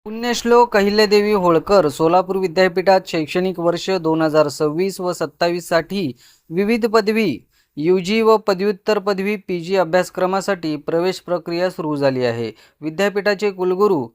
पुण्यश्लोक अहिल्यादेवी होळकर सोलापूर विद्यापीठात शैक्षणिक वर्ष 2026 व 27 साठी विविध पदवी UG व पदव्युत्तर पदवी PG अभ्यासक्रमासाठी प्रवेश प्रक्रिया सुरू झाली आहे. विद्यापीठाचे कुलगुरू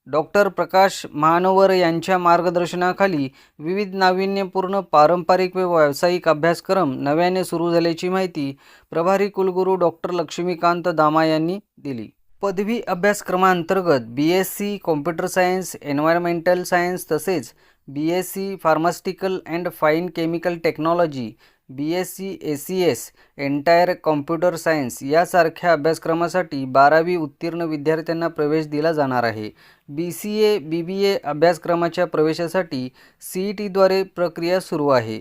डॉक्टर प्रकाश महानवर यांच्या मार्गदर्शनाखाली विविध नाविन्यपूर्ण पारंपरिक व व्यावसायिक अभ्यासक्रम नव्याने सुरू झाल्याची माहिती प्रभारी कुलगुरू डॉक्टर लक्ष्मीकांत दामा यांनी दिली. पदवी अभ्यासक्रमांतर्गत BSc computer science, environmental science तसेच BSc pharmaceutical and fine chemical technology, BSc ACS entire computer science यासारख्या अभ्यासक्रमासाठी 12वी उत्तीर्ण विद्यार्थ्यांना प्रवेश दिला जाणार आहे. BCA BBA अभ्यासक्रमाच्या प्रवेशासाठी CETद्वारे प्रक्रिया सुरू आहे.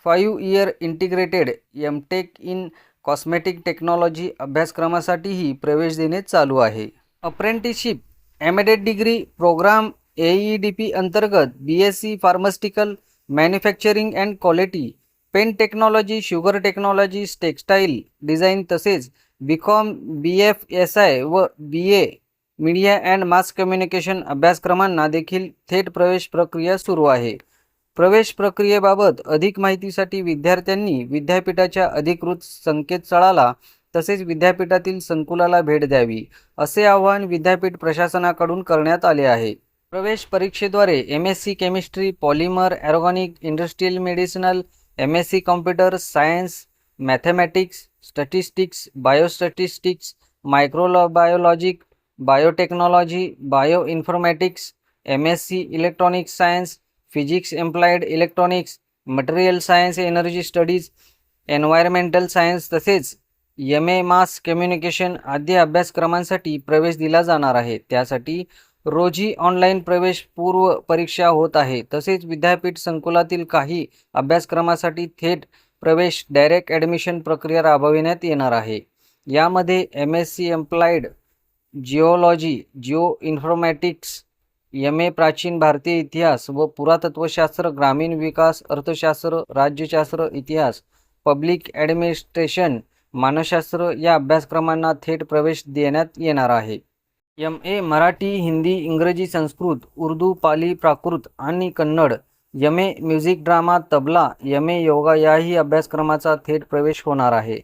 5 year integrated MTech in cosmetic technology अभ्यासक्रमासाठीही प्रवेश देणे चालू आहे. Apprenticeship embedded degree program AEDP अंतर्गत BSc pharmaceutical manufacturing and quality, pen technology, sugar technology, textile design तसेच BCom BFSI व BA media and mass communication अभ्यासक्रमांना देखील थेट प्रवेश प्रक्रिया सुरू आहे. प्रवेश प्रक्रियेबाबत अधिक माहितीसाठी विद्यार्थ्यांनी विद्यापीठाच्या अधिकृत संकेतस्थळाला तसेच विद्यापीठातील संकुलाला भेट द्यावी, असे आवाहन विद्यापीठ प्रशासनाकडून करण्यात आले आहे. प्रवेश परीक्षेद्वारे MSc chemistry, polymer, organic, industrial medicinal, MSc computer science, mathematics, statistics, biostatistics, microbiology, biotechnology, bio informatics, MSc electronic science, physics applied electronics, material science, energy studies, environmental science तसेच MA मास कम्युनिकेशन आदी अभ्यासक्रमांसाठी प्रवेश दिला जाणार आहे. त्यासाठी रोजी online प्रवेश पूर्व परीक्षा होत आहे. तसेच विद्यापीठ संकुलातील काही अभ्यासक्रमासाठी थेट प्रवेश डायरेक्ट ॲडमिशन प्रक्रिया राबविण्यात येणार आहे. यामध्ये MSc applied geology, Jio informatics, MA प्राचीन भारतीय इतिहास व पुरातत्वशास्त्र, ग्रामीण विकास, अर्थशास्त्र, राज्यशास्त्र, इतिहास, पब्लिक ॲडमिनिस्ट्रेशन, मानसशास्त्र या अभ्यासक्रमांना थेट प्रवेश देण्यात येणार आहे. MA मराठी, हिंदी, इंग्रजी, संस्कृत, उर्दू, पाली, प्राकृत आणि Kannada, MA music, drama, tabla, MA yoga याही अभ्यासक्रमाचा थेट प्रवेश होणार आहे.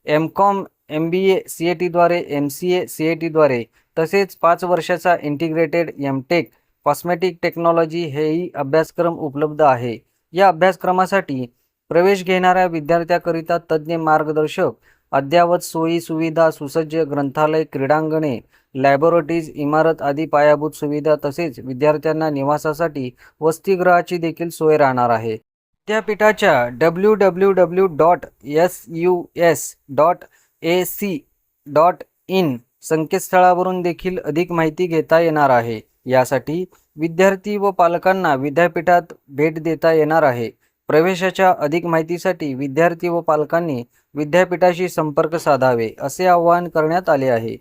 MCom MBA CETद्वारे, MCA CETद्वारे तसेच 5 वर्षाचा इंटिग्रेटेड MTech कॉस्मेटिक टेक्नॉलॉजी हेही अभ्यासक्रम उपलब्ध आहे. या अभ्यासक्रमासाठी प्रवेश घेणाऱ्या विद्यार्थ्याकरिता तज्ज्ञ मार्गदर्शक, अद्ययावत सोयी सुविधा, सुसज्ज ग्रंथालय, क्रीडांगणे, लॅबोरेटरीज, इमारत आदी पायाभूत सुविधा तसेच विद्यार्थ्यांना निवासासाठी वसतिगृहाची देखील सोय राहणार आहे. विद्यापीठाच्या www.sus.ac.in संकेतस्थळावरून देखील अधिक माहिती घेता येणार आहे. यासाठी विद्यार्थी व पालकांना विद्यापीठात भेट देता येणार आहे. प्रवेशाच्या अधिक माहितीसाठी विद्यार्थी व पालकांनी विद्यापीठाशी संपर्क साधावे, असे आवाहन करण्यात आले आहे.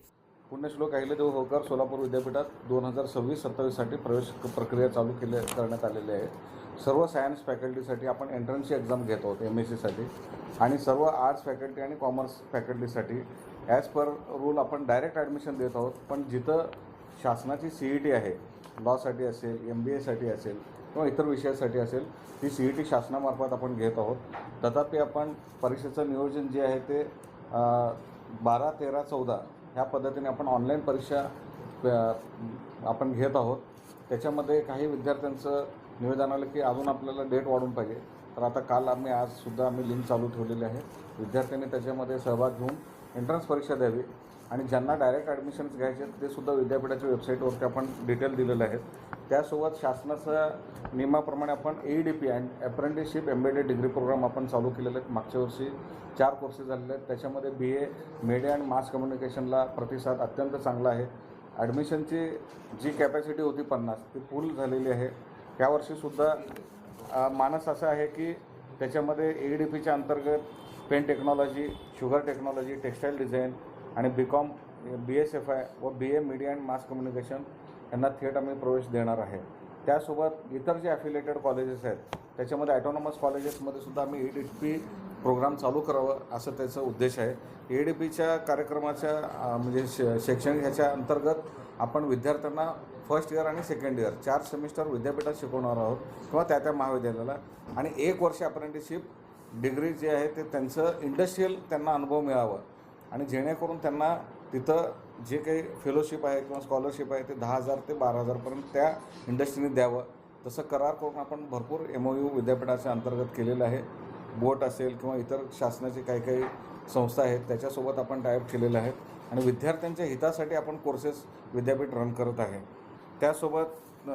पुण्यश्लोक अहिल्यादेवी होळकर सोलापूर विद्यापीठात 2026-27 साठी प्रवेश प्रक्रिया चालू करण्यात आलेली आहे. सर्व सायन्स फॅकल्टीसाठी आपण एंट्रन्सची एक्झाम घेत आहोत MScसाठी आणि सर्व आर्ट्स फॅकल्टी आणि कॉमर्स फॅकल्टीसाठी ॲज पर रूल आपण डायरेक्ट ॲडमिशन देत आहोत. पण जिथं शासनाची CET आहे, लॉसाठी असेल, MBAसाठी असेल किंवा इतर विषयासाठी असेल, ती CET शासनामार्फत आपण घेत आहोत. तथापि आपण परीक्षेचं नियोजन जे आहे ते 12, 13, 14 ह्या पद्धतीने आपण ऑनलाईन परीक्षा आपण घेत आहोत. त्याच्यामध्ये काही विद्यार्थ्यांचं निवेदन आलं की अजून आपल्याला डेट वाढून पाहिजे. तर आता काल आजसुद्धा आम्ही लिंक चालू ठेवलेली आहे. विद्यार्थ्यांनी त्याच्यामध्ये सहभाग घेऊन एंट्रन्स परीक्षा द्यावी आणि ज्यांना डायरेक्ट ॲडमिशन्स घ्यायचे ते सुद्धा विद्यापीठाच्या वेबसाईटवरती आपण डिटेल दिलेले आहेत. त्यासोबत शासनाच्या नियमाप्रमाणे आपण AEDP and apprenticeship embedded degree program आपण चालू केलेले आहेत. मागच्या वर्षी 4 कोर्सेस झालेले आहेत. त्याच्यामध्ये BA मीडिया अँड मास कम्युनिकेशनला प्रतिसाद अत्यंत चांगला आहे. ॲडमिशनची जी कॅपॅसिटी होती 50 ती फुल झालेली आहे. यावर्षीसुद्धा मानस असं आहे की त्याच्यामध्ये AEDPच्या अंतर्गत pen technology, sugar technology, textile design आणि BCom BSFI व BA media and mass communication यांना थेट आम्ही प्रवेश देणार आहे. त्यासोबत इतर जे ॲफिलेटेड कॉलेजेस आहेत त्याच्यामध्ये ॲटोनॉमस कॉलेजेसमध्ये सुद्धा आम्ही AEDP प्रोग्राम चालू करावं असं त्याचा उद्देश आहे. AEDPच्या कार्यक्रमाच्या म्हणजे शैक्षणिक ह्याच्या अंतर्गत आपण विद्यार्थ्यांना फर्स्ट इयर आणि सेकंड इयर 4 सेमिस्टर विद्यापीठात शिकवणार आहोत किंवा त्या महाविद्यालयाला, आणि 1 वर्ष अप्रेंटिसशिप डिग्री जे आहे ते त्यांचं इंडस्ट्रियल त्यांना अनुभव मिळावा, आणि जेणेकरून त्यांना तिथं जे काही फेलोशिप आहे किंवा स्कॉलरशिप आहे ते 10,000 ते 12,000पर्यंत त्या इंडस्ट्रीने द्यावं. तसं करार करून आपण भरपूर MOU विद्यापीठाच्या अंतर्गत केलेलं आहे. बोट असेल किंवा इतर शासनाचे काही काही संस्था आहेत त्याच्यासोबत आपण टायअप केलेलं आहे, आणि विद्यार्थ्यांच्या हितासाठी आपण कोर्सेस विद्यापीठ रन करत आहे. त्यासोबत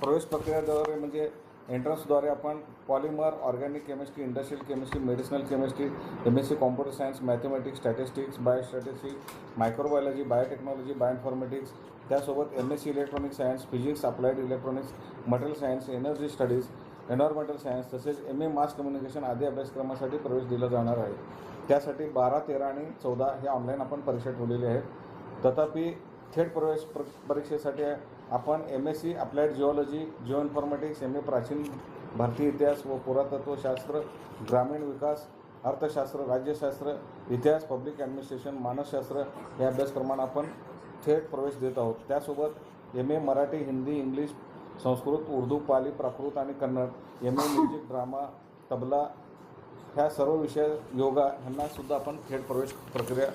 प्रवेश प्रक्रियेद्वारे म्हणजे एंट्रन्सद्वारे आपण polymer, organic chemistry, industrial chemistry, medicinal chemistry, MSc computer science, mathematics, statistics, biostatistics, microbiology, biotechnology, bioinformatics, त्यासोबत MSc electronic science, physics, applied electronics, material science, energy studies, environmental science तसेच MA मास कम्युनिकेशन आदी अभ्यासक्रमासाठी प्रवेश दिला जाणार आहे. त्यासाठी 12, 13 आणि 14 हे ऑनलाईन आपण परीक्षा ठेवलेली आहे. तथापि थेट प्रवेश परीक्षेसाठी आपण MSc applied geology, Jio informatics, MA प्राचीन भारतीय इतिहास व पुरातत्वशास्त्र, ग्रामीण विकास, अर्थशास्त्र, राज्यशास्त्र, इतिहास, पब्लिक ॲडमिनिस्ट्रेशन, मानसशास्त्र या अभ्यासक्रमांना आपण थेट प्रवेश देत आहोत. त्यासोबत MA मराठी, हिंदी, इंग्लिश, संस्कृत, उर्दू, पाली, प्राकृत आणि Kannada, MA music, drama, tabla ह्या सर्व विषय, योगा ह्यांना सुद्धा आपण थेट प्रवेश प्रक्रिया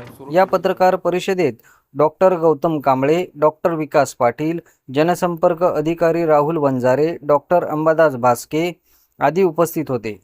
सुरू. या पत्रकार परिषदेत डॉक्टर गौतम कांबळे, डॉक्टर विकास पाटील, जनसंपर्क अधिकारी राहुल वंजारे, डॉक्टर अंबादास भास्के आदी उपस्थित होते.